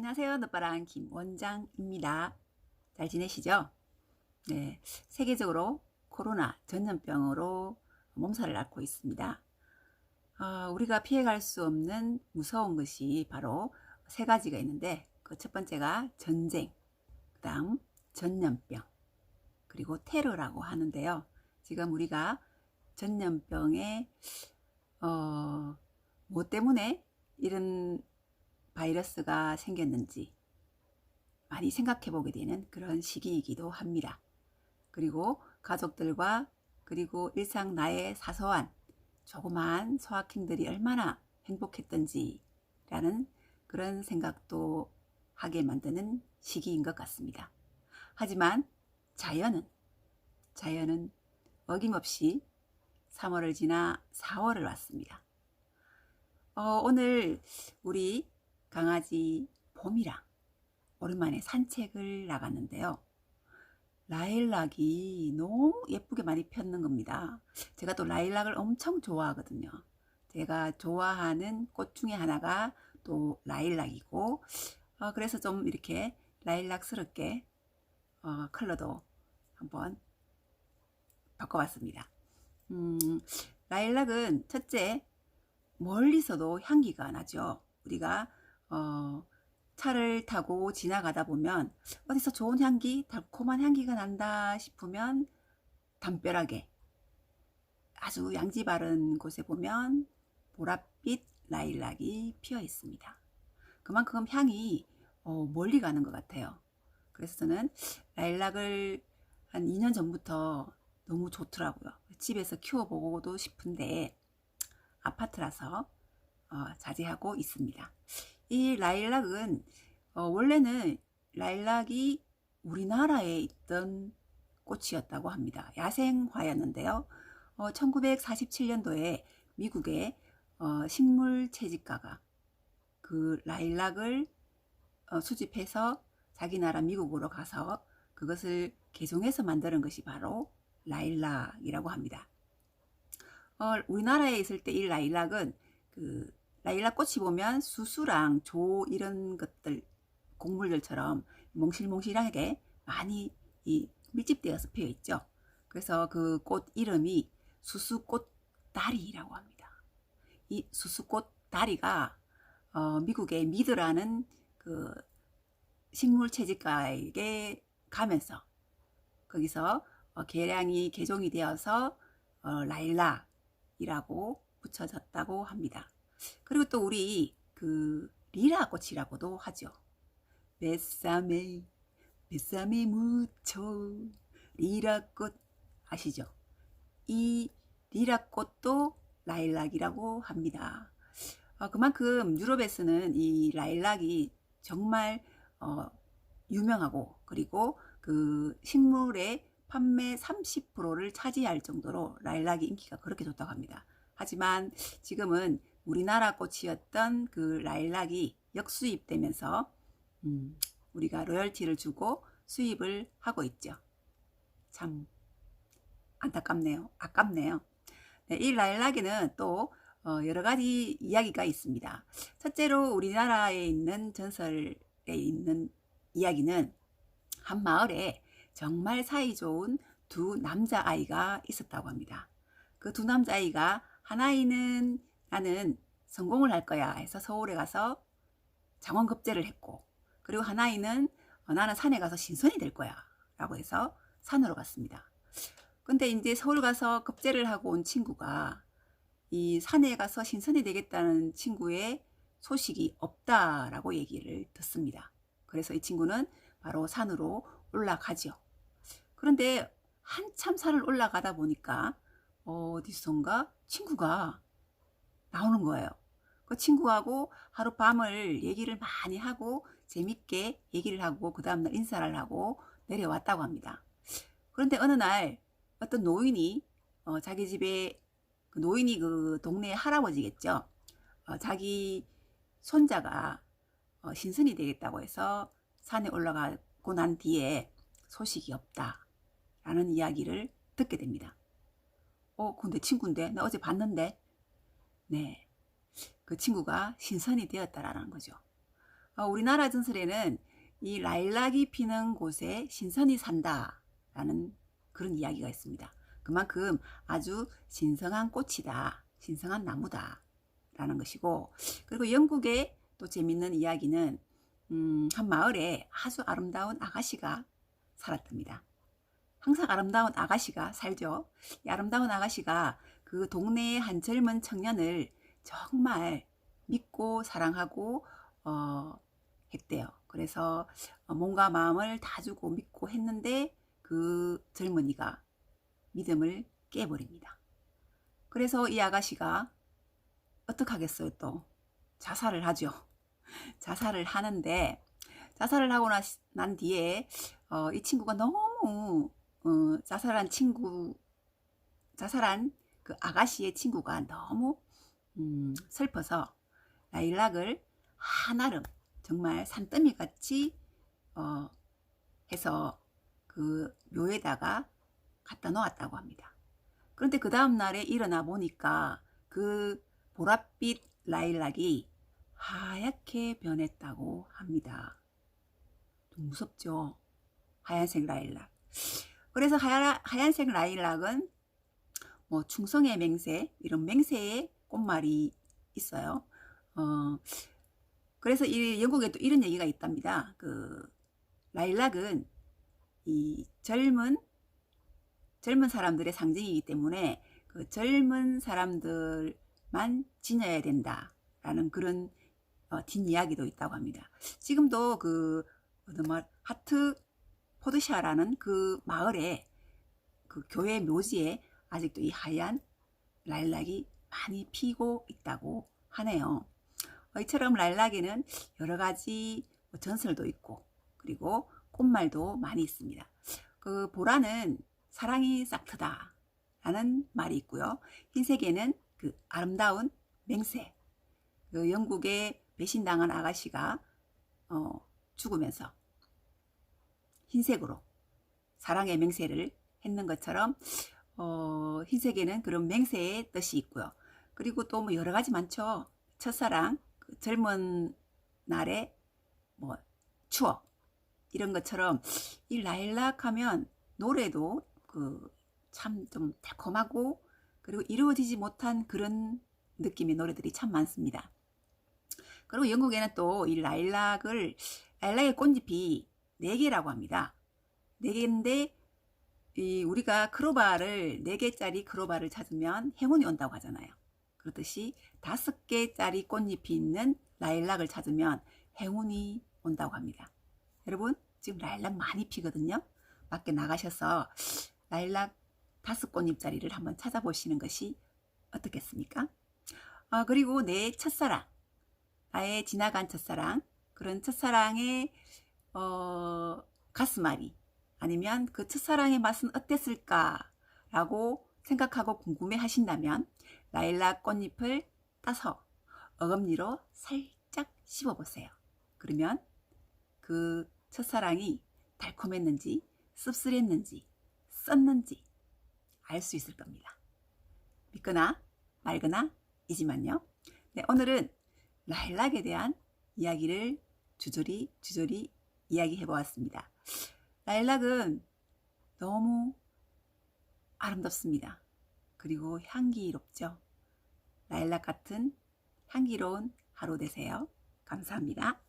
안녕하세요. 늦바랑 김원장입니다. 잘 지내시죠? 네, 세계적으로 코로나 전염병으로 몸살을 앓고 있습니다. 우리가 피해갈 수 없는 무서운 것이 바로 세 가지가 있는데 그 첫 번째가 전쟁, 그 다음 전염병, 그리고 테러라고 하는데요. 지금 우리가 전염병에 뭐 때문에 이런 바이러스가 생겼는지 많이 생각해 보게 되는 그런 시기이기도 합니다. 그리고 가족들과 그리고 일상 나의 사소한 조그마한 소확행들이 얼마나 행복했던지라는 그런 생각도 하게 만드는 시기인 것 같습니다. 하지만 자연은 어김없이 3월을 지나 4월을 왔습니다. 오늘 우리 강아지 봄이랑 오랜만에 산책을 나갔는데요. 라일락이 너무 예쁘게 많이 폈는 겁니다. 제가 또 라일락을 엄청 좋아하거든요. 제가 좋아하는 꽃 중에 하나가 또 라일락이고, 그래서 좀 이렇게 라일락스럽게 컬러도 한번 바꿔봤습니다. 라일락은 첫째, 멀리서도 향기가 나죠. 우리가 차를 타고 지나가다 보면 어디서 좋은 향기, 달콤한 향기가 난다 싶으면 담벼락에 아주 양지 바른 곳에 보면 보랏빛 라일락이 피어 있습니다. 그만큼 향이 멀리 가는 것 같아요. 그래서 저는 라일락을 한 2년 전부터 너무 좋더라고요. 집에서 키워보고도 싶은데 아파트라서 자제하고 있습니다. 이 라일락은 원래는 라일락이 우리나라에 있던 꽃이었다고 합니다. 야생화였는데요. 1947년도에 미국의 식물 채집가가 그 라일락을 수집해서 자기 나라 미국으로 가서 그것을 개종해서 만드는 것이 바로 라일락이라고 합니다. 우리나라에 있을 때 이 라일락은 그 라일락 꽃이 보면 수수랑 조 이런 것들 곡물들처럼 몽실몽실하게 많이 밀집되어서 피어 있죠. 그래서 그 꽃 이름이 수수꽃다리라고 합니다. 이 수수꽃다리가 미국의 미드라는 그 식물 채집가에게 가면서 거기서 개량이 개종이 되어서 라일락이라고 붙여졌다고 합니다. 그리고 또 우리 그 리라 꽃이라고도 하죠. 뱃삼에 묻혀 리라꽃 아시죠? 이 리라꽃도 라일락이라고 합니다. 그만큼 유럽에서는 이 라일락이 정말 유명하고 그리고 그 식물의 판매 30%를 차지할 정도로 라일락이 인기가 그렇게 좋다고 합니다. 하지만 지금은 우리나라 꽃이었던 그 라일락이 역수입되면서 우리가 로열티를 주고 수입을 하고 있죠. 참 안타깝네요. 아깝네요. 네, 이 라일락에는 또 여러 가지 이야기가 있습니다. 첫째로 우리나라에 있는 전설에 있는 이야기는 한 마을에 정말 사이 좋은 두 남자아이가 있었다고 합니다. 그 두 남자아이가 한 아이는 나는 성공을 할 거야 해서 서울에 가서 장원급제를 했고, 그리고 한 아이는 나는 산에 가서 신선이 될 거야 라고 해서 산으로 갔습니다. 근데 이제 서울 가서 급제를 하고 온 친구가 이 산에 가서 신선이 되겠다는 친구의 소식이 없다라고 얘기를 듣습니다. 그래서 이 친구는 바로 산으로 올라가죠. 그런데 한참 산을 올라가다 보니까 어디선가 친구가 나오는 거예요. 그 친구하고 하룻밤을 얘기를 많이 하고 재밌게 얘기를 하고 그 다음날 인사를 하고 내려왔다고 합니다. 그런데 어느 날 어떤 노인이 자기 집에 그 노인이 그 동네 할아버지겠죠. 자기 손자가 신선이 되겠다고 해서 산에 올라가고 난 뒤에 소식이 없다라는 이야기를 듣게 됩니다. 근데 친구인데 나 어제 봤는데 네, 그 친구가 신선이 되었다라는 거죠. 우리나라 전설에는 이 라일락이 피는 곳에 신선이 산다라는 그런 이야기가 있습니다. 그만큼 아주 신성한 꽃이다, 신성한 나무다 라는 것이고, 그리고 영국의 또 재밌는 이야기는 한 마을에 아주 아름다운 아가씨가 살았답니다. 항상 아름다운 아가씨가 살죠. 이 아름다운 아가씨가 그 동네의 한 젊은 청년을 정말 믿고 사랑하고 했대요. 그래서 몸과 마음을 다 주고 믿고 했는데 그 젊은이가 믿음을 깨버립니다. 그래서 이 아가씨가 어떡하겠어요? 또 자살을 하죠. 자살을 하는데, 자살을 하고 난 뒤에 이 친구가 너무 자살한 그 아가씨의 친구가 너무 슬퍼서 라일락을 한아름 정말 산더미 같이 해서 그 묘에다가 갖다 놓았다고 합니다. 그런데 그 다음 날에 일어나 보니까 그 보랏빛 라일락이 하얗게 변했다고 합니다. 좀 무섭죠? 하얀색 라일락. 그래서 하얀색 라일락은 뭐 충성의 맹세, 이런 맹세의 꽃말이 있어요. 그래서 이 영국에 또 이런 얘기가 있답니다. 그 라일락은 이 젊은 사람들의 상징이기 때문에 그 젊은 사람들만 지녀야 된다라는 그런 뒷이야기도 있다고 합니다. 지금도 그 하트포드샤라는 그 마을에 그 교회 묘지에 아직도 이 하얀 라일락이 많이 피고 있다고 하네요. 이처럼 라일락에는 여러 가지 전설도 있고 그리고 꽃말도 많이 있습니다. 그 보라는 사랑이 싹트다 라는 말이 있고요. 흰색에는 그 아름다운 맹세, 그 영국의 배신당한 아가씨가 죽으면서 흰색으로 사랑의 맹세를 했는 것처럼 흰색에는 그런 맹세의 뜻이 있고요. 그리고 또 뭐 여러 가지 많죠. 첫사랑, 그 젊은 날의 뭐 추억 이런 것처럼 이 라일락 하면 노래도 그 참 좀 달콤하고 그리고 이루어지지 못한 그런 느낌의 노래들이 참 많습니다. 그리고 영국에는 또 이 라일락의 꽃잎이 4개라고 합니다. 4개인데 우리가 크로바를 4개짜리 크로바를 찾으면 행운이 온다고 하잖아요. 그렇듯이 5개짜리 꽃잎이 있는 라일락을 찾으면 행운이 온다고 합니다. 여러분 지금 라일락 많이 피거든요. 밖에 나가셔서 라일락 5꽃잎짜리를 한번 찾아보시는 것이 어떻겠습니까? 그리고 내 첫사랑, 나의 지나간 첫사랑, 그런 첫사랑의 가슴앓이 아니면 그 첫사랑의 맛은 어땠을까라고 생각하고 궁금해 하신다면 라일락 꽃잎을 따서 어금니로 살짝 씹어보세요. 그러면 그 첫사랑이 달콤했는지 씁쓸했는지 썼는지 알 수 있을 겁니다. 믿거나 말거나 이지만요. 네, 오늘은 라일락에 대한 이야기를 주저리 이야기해 보았습니다. 라일락은 너무 아름답습니다. 그리고 향기롭죠. 라일락 같은 향기로운 하루 되세요. 감사합니다.